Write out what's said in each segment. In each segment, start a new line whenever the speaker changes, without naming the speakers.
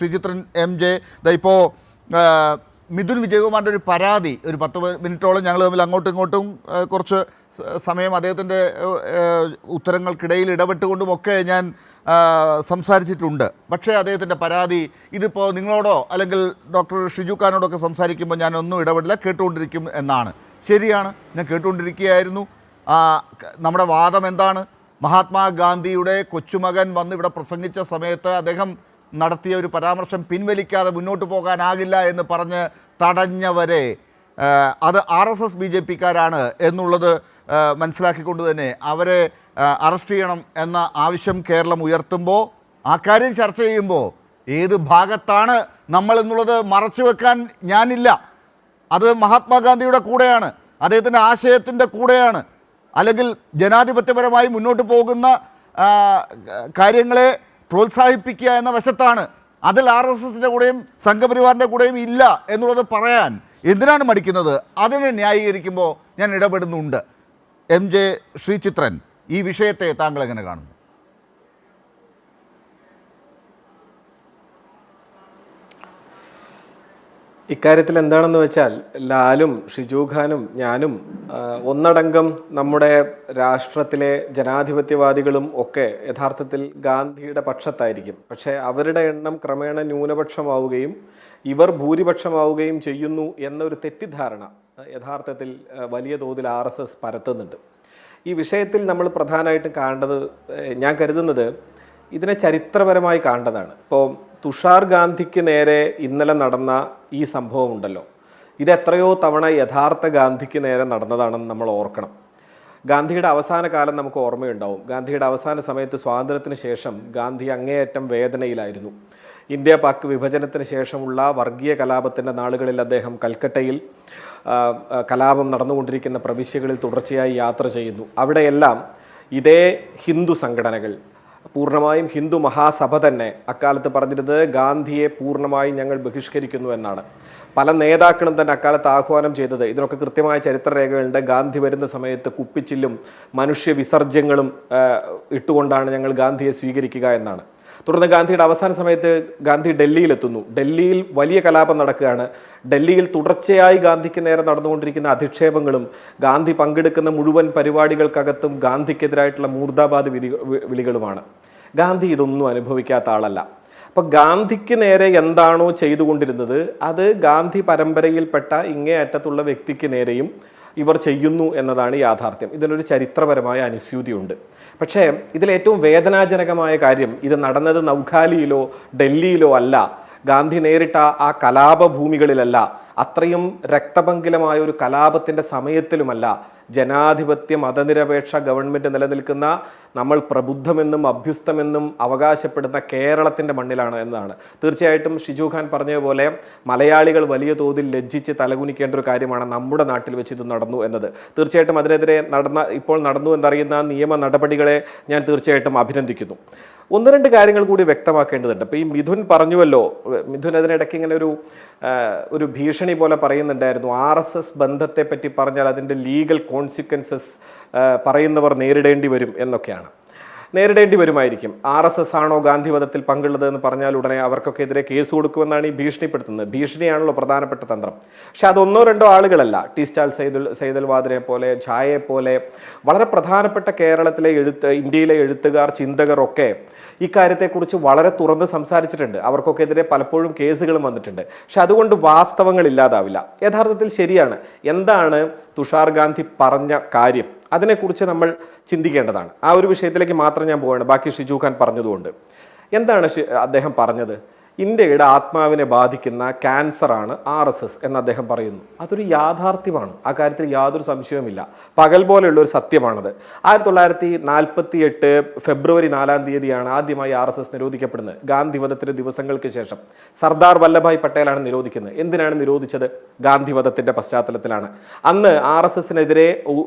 Sreechithran M J ഇപ്പോൾ മിഥുൻ വിജയകുമാറിൻ്റെ ഒരു പരാതി ഒരു 10 മിനിറ്റോളം ഞങ്ങൾ തമ്മിൽ അങ്ങോട്ടും ഇങ്ങോട്ടും കുറച്ച് സമയം അദ്ദേഹത്തിൻ്റെ ഉത്തരങ്ങൾക്കിടയിൽ ഇടപെട്ടുകൊണ്ടുമൊക്കെ ഞാൻ സംസാരിച്ചിട്ടുണ്ട്. പക്ഷേ അദ്ദേഹത്തിൻ്റെ പരാതി ഇതിപ്പോൾ നിങ്ങളോടോ അല്ലെങ്കിൽ ഡോക്ടർ ഷിജു ഖാനോടൊക്കെ സംസാരിക്കുമ്പോൾ ഞാനൊന്നും ഇടപെടില്ല, കേട്ടുകൊണ്ടിരിക്കും എന്നാണ്. ശരിയാണ്, ഞാൻ കേട്ടുകൊണ്ടിരിക്കുകയായിരുന്നു. നമ്മുടെ വാദം എന്താണ്? മഹാത്മാഗാന്ധിയുടെ കൊച്ചുമകൻ വന്ന് ഇവിടെ പ്രസംഗിച്ച സമയത്ത് അദ്ദേഹം നടത്തിയ ഒരു പരാമർശം പിൻവലിക്കാതെ മുന്നോട്ട് പോകാനാകില്ല എന്ന് പറഞ്ഞ് തടഞ്ഞവരെ അത് RSS BJPക്കാരാണ് എന്നുള്ളത് മനസ്സിലാക്കിക്കൊണ്ട് തന്നെ അവരെ അറസ്റ്റ് ചെയ്യണം എന്ന ആവശ്യം കേരളം ഉയർത്തുമ്പോൾ ആ കാര്യം ചർച്ച ചെയ്യുമ്പോൾ ഏത് ഭാഗത്താണ് നമ്മൾ എന്നുള്ളത് മറച്ചു വെക്കാൻ ഞാനില്ല. അത് മഹാത്മാഗാന്ധിയുടെ കൂടെയാണ്, അദ്ദേഹത്തിൻ്റെ ആശയത്തിൻ്റെ കൂടെയാണ്. അല്ലെങ്കിൽ ജനാധിപത്യപരമായി മുന്നോട്ട് പോകുന്ന കാര്യങ്ങളെ പ്രോത്സാഹിപ്പിക്കുക എന്ന വശത്താണ്. അതിൽ RSSൻ്റെ കൂടെയും സംഘപരിവാറിൻ്റെ കൂടെയും ഇല്ല എന്നുള്ളത് പറയാൻ എന്തിനാണ് മടിക്കുന്നത്? അതിനെ ന്യായീകരിക്കുമ്പോൾ ഞാൻ ഇടപെടുന്നുണ്ട്. MJ ശ്രീചിത്രൻ, ഈ വിഷയത്തെ താങ്കൾ എങ്ങനെ കാണുന്നു?
ഇക്കാര്യത്തിൽ എന്താണെന്ന് വെച്ചാൽ ലാലും ഷിജു ഖാനും ഞാനും ഒന്നടങ്കം നമ്മുടെ രാഷ്ട്രത്തിലെ ജനാധിപത്യവാദികളും ഒക്കെ യഥാർത്ഥത്തിൽ ഗാന്ധിയുടെ പക്ഷത്തായിരിക്കും. പക്ഷേ അവരുടെ എണ്ണം ക്രമേണ ന്യൂനപക്ഷമാവുകയും ഇവർ ഭൂരിപക്ഷമാവുകയും ചെയ്യുന്നു എന്നൊരു തെറ്റിദ്ധാരണ യഥാർത്ഥത്തിൽ വലിയ തോതിൽ RSS പരത്തുന്നുണ്ട്. ഈ വിഷയത്തിൽ നമ്മൾ പ്രധാനമായിട്ടും കാണേണ്ടത്, ഞാൻ കരുതുന്നത് ഇതിനെ ചരിത്രപരമായി കാണേണ്ടതാണ്. ഇപ്പോൾ തുഷാർ ഗാന്ധിക്ക് നേരെ ഇന്നലെ നടന്ന ഈ സംഭവം ഉണ്ടല്ലോ, ഇത് എത്രയോ തവണ യഥാർത്ഥ ഗാന്ധിക്ക് നേരെ നടന്നതാണെന്ന് നമ്മൾ ഓർക്കണം. ഗാന്ധിയുടെ അവസാന കാലം നമുക്ക് ഓർമ്മയുണ്ടാവും. ഗാന്ധിയുടെ അവസാന സമയത്ത് സ്വാതന്ത്ര്യത്തിന് ശേഷം ഗാന്ധി അങ്ങേയറ്റം വേദനയിലായിരുന്നു. ഇന്ത്യ പാക് വിഭജനത്തിന് ശേഷമുള്ള വർഗീയ കലാപത്തിൻ്റെ നാളുകളിൽ അദ്ദേഹം കൽക്കട്ടയിൽ കലാപം നടന്നുകൊണ്ടിരിക്കുന്ന പ്രവിശ്യകളിൽ തുടർച്ചയായി യാത്ര ചെയ്യുന്നു. അവിടെയെല്ലാം ഇതേ ഹിന്ദു സംഘടനകൾ, പൂർണ്ണമായും ഹിന്ദു മഹാസഭ തന്നെ അക്കാലത്ത് പറഞ്ഞിരുന്നത് ഗാന്ധിയെ പൂർണ്ണമായും ഞങ്ങൾ ബഹിഷ്കരിക്കുന്നു എന്നാണ്. പല നേതാക്കളും തന്നെ അക്കാലത്ത് ആഹ്വാനം ചെയ്തത്, ഇതിനൊക്കെ കൃത്യമായ ചരിത്രരേഖകളുണ്ട്, ഗാന്ധി വരുന്ന സമയത്ത് കുപ്പിച്ചില്ലും മനുഷ്യ വിസർജ്യങ്ങളും ഇട്ടുകൊണ്ടാണ് ഞങ്ങൾ ഗാന്ധിയെ സ്വീകരിക്കുക എന്നാണ്. തുടർന്ന് ഗാന്ധിയുടെ അവസാന സമയത്ത് ഗാന്ധി ഡൽഹിയിലെത്തുന്നു. ഡൽഹിയിൽ വലിയ കലാപം നടക്കുകയാണ്. ഡൽഹിയിൽ തുടർച്ചയായി ഗാന്ധിക്ക് നേരെ നടന്നുകൊണ്ടിരിക്കുന്ന അധിക്ഷേപങ്ങളും ഗാന്ധി പങ്കെടുക്കുന്ന മുഴുവൻ പരിപാടികൾക്കകത്തും ഗാന്ധിക്കെതിരായിട്ടുള്ള മൂർദാബാദ് വിളികളുമാണ്. ഗാന്ധി ഇതൊന്നും അനുഭവിക്കാത്ത ആളല്ല. അപ്പം ഗാന്ധിക്ക് നേരെ എന്താണോ ചെയ്തുകൊണ്ടിരുന്നത് അത് ഗാന്ധി പരമ്പരയിൽപ്പെട്ട ഇങ്ങേ അറ്റത്തുള്ള വ്യക്തിക്ക് നേരെയും ഇവർ ചെയ്യുന്നു എന്നതാണ് യാഥാർത്ഥ്യം. ഇതിനൊരു ചരിത്രപരമായ അനുസ്യൂതിയുണ്ട്. പക്ഷേ ഇതിലേറ്റവും വേദനാജനകമായ കാര്യം, ഇത് നടന്നത് നൗഖാലിയിലോ ഡൽഹിയിലോ അല്ല, ഗാന്ധി നേരിട്ട ആ കലാപഭൂമികളിലല്ല, അത്രയും രക്തപങ്കിലമായ ഒരു കലാപത്തിൻ്റെ സമയത്തിലുമല്ല, ജനാധിപത്യ മതനിരപേക്ഷ ഗവൺമെൻറ് നിലനിൽക്കുന്ന, നമ്മൾ പ്രബുദ്ധമെന്നും അഭ്യുസ്തമെന്നും അവകാശപ്പെടുന്ന കേരളത്തിൻ്റെ മണ്ണിലാണ് എന്നതാണ്. തീർച്ചയായിട്ടും ഷിജു ഖാൻ പറഞ്ഞതുപോലെ മലയാളികൾ വലിയ തോതിൽ ലജ്ജിച്ച് തലകുനിക്കേണ്ട ഒരു കാര്യമാണ് നമ്മുടെ നാട്ടിൽ വെച്ച് ഇത് നടന്നു എന്നത്. തീർച്ചയായിട്ടും അതിനെതിരെ ഇപ്പോൾ നടന്നു എന്നറിയുന്ന നിയമ നടപടികളെ ഞാൻ തീർച്ചയായിട്ടും അഭിനന്ദിക്കുന്നു. ഒന്ന് രണ്ട് കാര്യങ്ങൾ കൂടി വ്യക്തമാക്കേണ്ടതുണ്ട്. അപ്പോൾ ഈ മിഥുൻ പറഞ്ഞുവല്ലോ, മിഥുൻ അതിനിടയ്ക്ക് ഇങ്ങനെ ഒരു ഭീഷണി പോലെ പറയുന്നുണ്ടായിരുന്നു, RSS ബന്ധത്തെ പറ്റി പറഞ്ഞാൽ അതിൻ്റെ ലീഗൽ കോൺസിക്വൻസസ് പറയുന്നവർ നേരിടേണ്ടി വരും എന്നൊക്കെയാണ്. നേരിടേണ്ടി വരുമായിരിക്കും. RSS ആണോ ഗാന്ധിവധത്തിൽ പങ്കുള്ളത് എന്ന് പറഞ്ഞാൽ ഉടനെ അവർക്കൊക്കെ എതിരെ കേസ് കൊടുക്കുമെന്നാണ് ഈ ഭീഷണിപ്പെടുത്തുന്നത്. ഭീഷണിയാണല്ലോ പ്രധാനപ്പെട്ട തന്ത്രം. പക്ഷെ അതൊന്നോ രണ്ടോ ആളുകളല്ല. ടി സ്റ്റാൾ സൈദൽ വാദിനെ പോലെ, ഝായെ പോലെ വളരെ പ്രധാനപ്പെട്ട കേരളത്തിലെ ഇന്ത്യയിലെ എഴുത്തുകാർ, ചിന്തകർ ഒക്കെ ഇക്കാര്യത്തെക്കുറിച്ച് വളരെ തുറന്ന് സംസാരിച്ചിട്ടുണ്ട്. അവർക്കൊക്കെ എതിരെ പലപ്പോഴും കേസുകളും വന്നിട്ടുണ്ട്. പക്ഷെ അതുകൊണ്ട് വാസ്തവങ്ങൾ ഇല്ലാതാവില്ല. യഥാർത്ഥത്തിൽ ശരിയാണ്. എന്താണ് തുഷാർ ഗാന്ധി പറഞ്ഞ കാര്യം, അതിനെക്കുറിച്ച് നമ്മൾ ചിന്തിക്കേണ്ടതാണ്. ആ ഒരു വിഷയത്തിലേക്ക് മാത്രം ഞാൻ പോവുകയാണ്, ബാക്കി ഷിജു ഖാൻ പറഞ്ഞതുകൊണ്ട്. എന്താണ് അദ്ദേഹം പറഞ്ഞത്? ഇന്ത്യയുടെ ആത്മാവിനെ ബാധിക്കുന്ന ക്യാൻസറാണ് RSS എന്ന് അദ്ദേഹം പറയുന്നു. അതൊരു യാഥാർത്ഥ്യമാണ്, ആ കാര്യത്തിൽ യാതൊരു സംശയവുമില്ല. പകൽ പോലെയുള്ള ഒരു സത്യമാണത്. 1948 ഫെബ്രുവരി 4 ആദ്യമായി RSS നിരോധിക്കപ്പെടുന്നത്. ഗാന്ധിവധത്തിന്റെ ദിവസങ്ങൾക്ക് ശേഷം സർദാർ വല്ലഭായ് പട്ടേലാണ് നിരോധിക്കുന്നത്. എന്തിനാണ് നിരോധിച്ചത്? ഗാന്ധിവധത്തിന്റെ പശ്ചാത്തലത്തിലാണ്. അന്ന് RSSനെതിരെ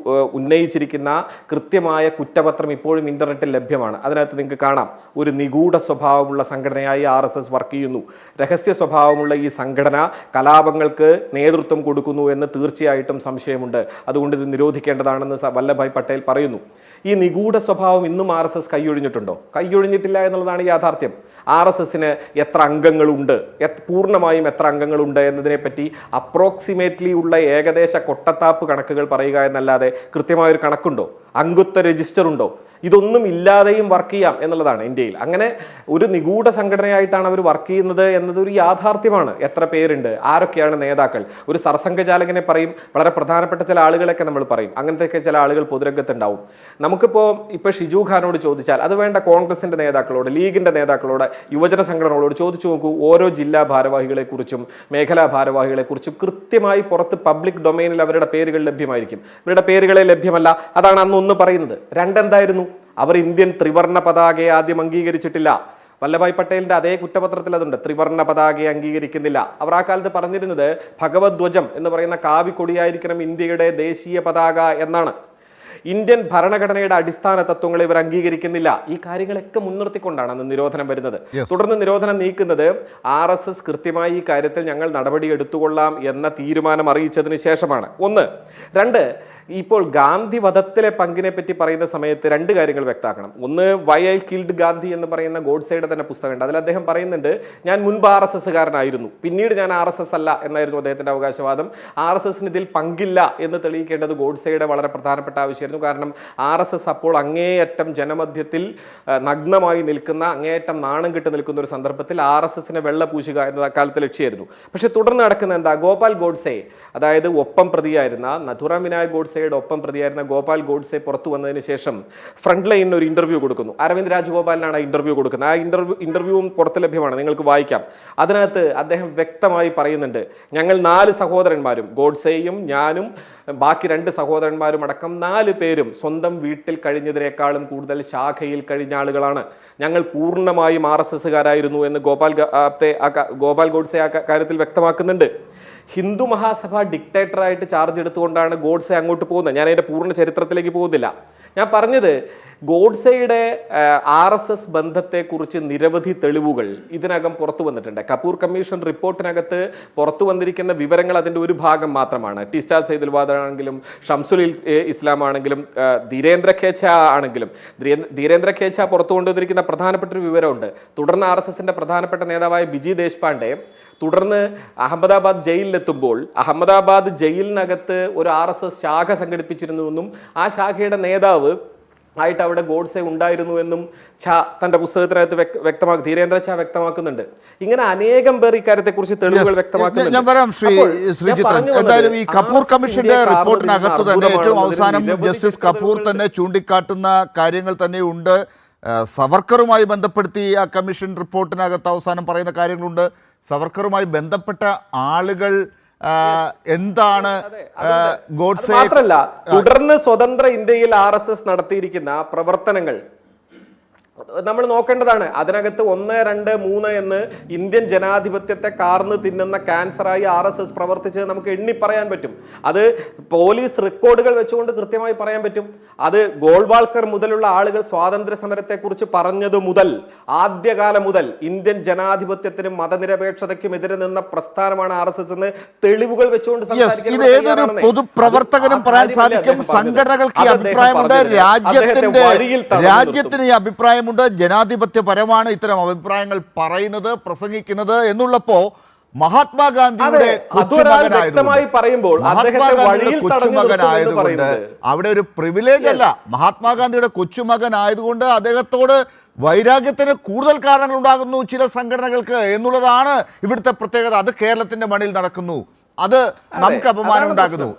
ഉന്നയിച്ചിരിക്കുന്ന കൃത്യമായ കുറ്റപത്രം ഇപ്പോഴും ഇന്റർനെറ്റിൽ ലഭ്യമാണ്. അതിനകത്ത് നിങ്ങൾക്ക് കാണാം, ഒരു നിഗൂഢ സ്വഭാവമുള്ള സംഘടനയായി RSS വർക്ക് ചെയ്യുന്നു. രഹസ്യ സ്വഭാവമുള്ള ഈ സംഘടന കലാപങ്ങൾക്ക് നേതൃത്വം കൊടുക്കുന്നു എന്ന് തീർച്ചയായിട്ടും സംശയമുണ്ട്. അതുകൊണ്ട് ഇത് നിരോധിക്കേണ്ടതാണെന്ന് വല്ലഭായ് പട്ടേൽ പറയുന്നു. ഈ നിഗൂഢ സ്വഭാവം ഇന്നും RSS കൈയൊഴിഞ്ഞിട്ടുണ്ടോ? കൈയൊഴിഞ്ഞിട്ടില്ല എന്നുള്ളതാണ് യാഥാർത്ഥ്യം. RSSന് എത്ര അംഗങ്ങളുണ്ട്, പൂർണ്ണമായും എത്ര അംഗങ്ങളുണ്ട് എന്നതിനെപ്പറ്റി അപ്രോക്സിമേറ്റ്ലി ഉള്ള ഏകദേശ കൊട്ടത്താപ്പ് കണക്കുകൾ പറയുക എന്നല്ലാതെ കൃത്യമായൊരു കണക്കുണ്ടോ? അംഗത്വ രജിസ്റ്റർ ഉണ്ടോ? ഇതൊന്നും ഇല്ലാതെയും വർക്ക് ചെയ്യാം എന്നുള്ളതാണ് ഇന്ത്യയിൽ. അങ്ങനെ ഒരു നിഗൂഢ സംഘടനയായിട്ടാണ് അവർ വർക്ക് ചെയ്യുന്നത് എന്നതൊരു യാഥാർത്ഥ്യമാണ്. എത്ര പേരുണ്ട്, ആരൊക്കെയാണ് നേതാക്കൾ? ഒരു സർസംഘചാലകനെ പറയും, വളരെ പ്രധാനപ്പെട്ട ചില ആളുകളൊക്കെ നമ്മൾ പറയും, അങ്ങനത്തെയൊക്കെ ചില ആളുകൾ പൊതുരംഗത്തുണ്ടാവും. ഇപ്പോൾ ഷിജു ഖാനോട് ചോദിച്ചാൽ, അത് വേണ്ട കോൺഗ്രസിന്റെ നേതാക്കളോട്, ലീഗിന്റെ നേതാക്കളോട്, യുവജന സംഘടനകളോട് ചോദിച്ചു നോക്കൂ. ഓരോ ജില്ലാ ഭാരവാഹികളെ കുറിച്ചും മേഖലാ ഭാരവാഹികളെ കുറിച്ചും കൃത്യമായി പുറത്ത് പബ്ലിക് ഡൊമൈനിൽ അവരുടെ പേരുകൾ ലഭ്യമായിരിക്കും. ഇവരുടെ പേരുകളെ ലഭ്യമല്ല. അതാണ് അന്ന് ഒന്ന് പറയുന്നത്. രണ്ടെന്തായിരുന്നു? അവർ ഇന്ത്യൻ ത്രിവർണ്ണ പതാകയെ ആദ്യം അംഗീകരിച്ചിട്ടില്ല. വല്ലഭായ് പട്ടേലിന്റെ അതേ കുറ്റപത്രത്തിൽ അതുണ്ട്, ത്രിവർണ്ണ പതാകയെ അംഗീകരിക്കുന്നില്ല. അവർ ആ കാലത്ത് പറഞ്ഞിരുന്നത് ഭഗവദ്ധ്വജം എന്ന് പറയുന്ന കാവിക്കൊടിയായിരിക്കണം ഇന്ത്യയുടെ ദേശീയ പതാക എന്നാണ്. ഇന്ത്യൻ ഭരണഘടനയുടെ അടിസ്ഥാന തത്വങ്ങളെ ഇവർ അംഗീകരിക്കുന്നില്ല. ഈ കാര്യങ്ങളൊക്കെ മുൻനിർത്തിക്കൊണ്ടാണ് അന്ന് നിരോധനം വരുന്നത്. തുടർന്ന് നിരോധനം നീക്കുന്നത് RSS കൃത്യമായി ഈ കാര്യത്തിൽ ഞങ്ങൾ നടപടി എടുത്തുകൊള്ളാം എന്ന തീരുമാനം അറിയിച്ചതിന് ശേഷമാണ്. ഒന്ന്. രണ്ട്, ഇപ്പോൾ ഗാന്ധി വധത്തിലെ പങ്കിനെ പറ്റി പറയുന്ന സമയത്ത് രണ്ട് കാര്യങ്ങൾ വ്യക്തമാക്കണം. ഒന്ന്, വൈ ഐ കിൽഡ് ഗാന്ധി എന്ന് പറയുന്ന ഗോഡ്സെയുടെ തന്നെ പുസ്തകമുണ്ട്. അതിൽ അദ്ദേഹം പറയുന്നുണ്ട്, ഞാൻ മുൻപ് RSS കാരനായിരുന്നു, പിന്നീട് ഞാൻ RSS അല്ല എന്നായിരുന്നു അദ്ദേഹത്തിന്റെ അവകാശവാദം. RSSന് ഇതിൽ പങ്കില്ല എന്ന് തെളിയിക്കേണ്ടത് ഗോഡ്സെയുടെ വളരെ പ്രധാനപ്പെട്ട ആവശ്യമായിരുന്നു. കാരണം RSS അപ്പോൾ അങ്ങേയറ്റം ജനമധ്യത്തിൽ നഗ്നമായി നിൽക്കുന്ന, അങ്ങേയറ്റം നാണം കെട്ട് നിൽക്കുന്ന ഒരു സന്ദർഭത്തിൽ RSSനെ വെള്ളപൂശുക എന്നത് അക്കാലത്ത് ലക്ഷ്യമായിരുന്നു. പക്ഷെ തുടർന്ന് നടക്കുന്ന എന്താ? ഗോപാൽ ഗോഡ്സെ, അതായത് ഒപ്പം പ്രതിയായിരുന്ന നഥുറാം വിനായക് ഗോഡ്സെയുടെ ഒപ്പം പ്രതിയായിരുന്ന ഗോപാൽ ഗോഡ്സെ പുറത്തു വന്നതിന് ശേഷം ഫ്രണ്ട് ലൈനിന് ഒരു ഇന്റർവ്യൂ കൊടുക്കുന്നു. അരവിന്ദ് രാജഗോപാലിനാണ് ഇന്റർവ്യൂ കൊടുക്കുന്നത്. ആ ഇന്റർവ്യൂവും പുറത്ത് ലഭ്യമാണ്, നിങ്ങൾക്ക് വായിക്കാം. അതിനകത്ത് അദ്ദേഹം വ്യക്തമായി പറയുന്നുണ്ട്, ഞങ്ങൾ 4 സഹോദരന്മാരും, ഗോഡ്സെയും ഞാനും ബാക്കി 2 സഹോദരന്മാരും അടക്കം 4 പേരും സ്വന്തം വീട്ടിൽ കഴിഞ്ഞതിനേക്കാളും കൂടുതൽ ശാഖയിൽ കഴിഞ്ഞ ആളുകളാണ്. ഞങ്ങൾ പൂർണ്ണമായും RSSകാരായിരുന്നു എന്ന് ഗോപാൽ ഗോഡ്സെ ആ കാര്യത്തിൽ വ്യക്തമാക്കുന്നുണ്ട്. ഹിന്ദു മഹാസഭ ഡിക്റ്റേറ്ററായിട്ട് ചാർജ് എടുത്തുകൊണ്ടാണ് ഗോഡ്സെ അങ്ങോട്ട് പോകുന്നത്. ഞാൻ അതിൻ്റെ പൂർണ്ണ ചരിത്രത്തിലേക്ക് പോകുന്നില്ല. ഞാൻ പറഞ്ഞത്, ഗോഡ്സെയുടെ RSS ബന്ധത്തെക്കുറിച്ച് നിരവധി തെളിവുകൾ ഇതിനകം പുറത്തു വന്നിട്ടുണ്ട്. കപൂർ കമ്മീഷൻ റിപ്പോർട്ടിനകത്ത് പുറത്തു വന്നിരിക്കുന്ന വിവരങ്ങൾ അതിൻ്റെ ഒരു ഭാഗം മാത്രമാണ്. ടിസ്റ്റാ സെയ്ദുൽവാദ് ആണെങ്കിലും, ഷംസുൽ ഇസ്ലാം ആണെങ്കിലും, ധീരേന്ദ്ര ഖേച്ച ആണെങ്കിലും, ധീരേന്ദ്ര ഖേച്ച പുറത്തു കൊണ്ടുവന്നിരിക്കുന്ന പ്രധാനപ്പെട്ട ഒരു വിവരമുണ്ട്. തുടർന്ന് RSSന്റെ പ്രധാനപ്പെട്ട നേതാവായ ബിജി ദേശ്പാണ്ഡെ തുടർന്ന് അഹമ്മദാബാദ് ജയിലിലെത്തുമ്പോൾ അഹമ്മദാബാദ് ജയിലിനകത്ത് ഒരു RSS ശാഖ സംഘടിപ്പിച്ചിരുന്നുവെന്നും ആ ശാഖയുടെ നേതാവ് ആയിട്ട് അവിടെ ഗോഡ്സെ ഉണ്ടായിരുന്നു എന്നും തന്റെ പുസ്തകത്തിനകത്ത് ധീരേന്ദ്ര ഝാ വ്യക്തമാക്കുന്നുണ്ട്. ഇങ്ങനെ അനേകം പേർ ഇക്കാര്യത്തെ കുറിച്ച് തെളിവുകൾ വ്യക്തമാക്കുന്നുണ്ട്.
ഞാൻ പറയാം എന്തായാലും ഈ കപൂർ കമ്മീഷന്റെ റിപ്പോർട്ടിനകത്ത് തന്നെ ഏറ്റവും അവസാനം ജസ്റ്റിസ് കപൂർ തന്നെ ചൂണ്ടിക്കാട്ടുന്ന കാര്യങ്ങൾ തന്നെ ഉണ്ട്. സവർക്കറുമായി ബന്ധപ്പെടുത്തി ആ കമ്മീഷൻ റിപ്പോർട്ടിനകത്ത് അവസാനം പറയുന്ന കാര്യങ്ങളുണ്ട്. സവർക്കറുമായി ബന്ധപ്പെട്ട ആളുകൾ എന്താണ് ഗോഡ്സെ
മാത്രല്ല, തുടർന്ന് സ്വതന്ത്ര ഇന്ത്യയിൽ RSS നടത്തിയിരിക്കുന്ന പ്രവർത്തനങ്ങൾ നമ്മൾ നോക്കേണ്ടതാണ്. അതിനകത്ത് 1, 2, 3 എന്ന് ഇന്ത്യൻ ജനാധിപത്യത്തെ കാർന്ന് തിന്നുന്ന ക്യാൻസറായി RSS പ്രവർത്തിച്ചത് നമുക്ക് എണ്ണി പറയാൻ പറ്റും. അത് പോലീസ് റെക്കോർഡുകൾ വെച്ചുകൊണ്ട് കൃത്യമായി പറയാൻ പറ്റും. അത് ഗോൾവാൾക്കർ മുതലുള്ള ആളുകൾ സ്വാതന്ത്ര്യ സമരത്തെക്കുറിച്ച് പറഞ്ഞതു മുതൽ, ആദ്യകാലം മുതൽ ഇന്ത്യൻ ജനാധിപത്യത്തിനും മതനിരപേക്ഷതയ്ക്കും എതിരെ നിന്ന പ്രസ്ഥാനമാണ് RSS എന്ന് തെളിവുകൾ വെച്ചുകൊണ്ട്
പൊതുപ്രവർത്തകനും പറയാൻ സാധിക്കും. സംഘടനകൾക്ക് അഭിപ്രായമുണ്ട്, രാജ്യത്തിന് ഈ അഭിപ്രായം, ജനാധിപത്യപരമാണ് ഇത്തരം അഭിപ്രായങ്ങൾ പറയുന്നത്, പ്രസംഗിക്കുന്നത് എന്നുള്ളപ്പോ മഹാത്മാഗാന്ധിയുടെ കൊച്ചുമകനായതുകൊണ്ട് അവിടെ ഒരു പ്രിവിലേജ് അല്ല. മഹാത്മാഗാന്ധിയുടെ കൊച്ചുമകൻ ആയതുകൊണ്ട് അദ്ദേഹത്തോട് വൈരാഗ്യത്തിന് കൂടുതൽ കാരണങ്ങൾ ഉണ്ടാകുന്നു ചില സംഘടനകൾക്ക് എന്നുള്ളതാണ് ഇവിടുത്തെ പ്രത്യേകത. അത് കേരളത്തിന്റെ മണ്ണിൽ നടക്കുന്നു, അത് നമുക്ക് അപമാനം ഉണ്ടാകുന്നു.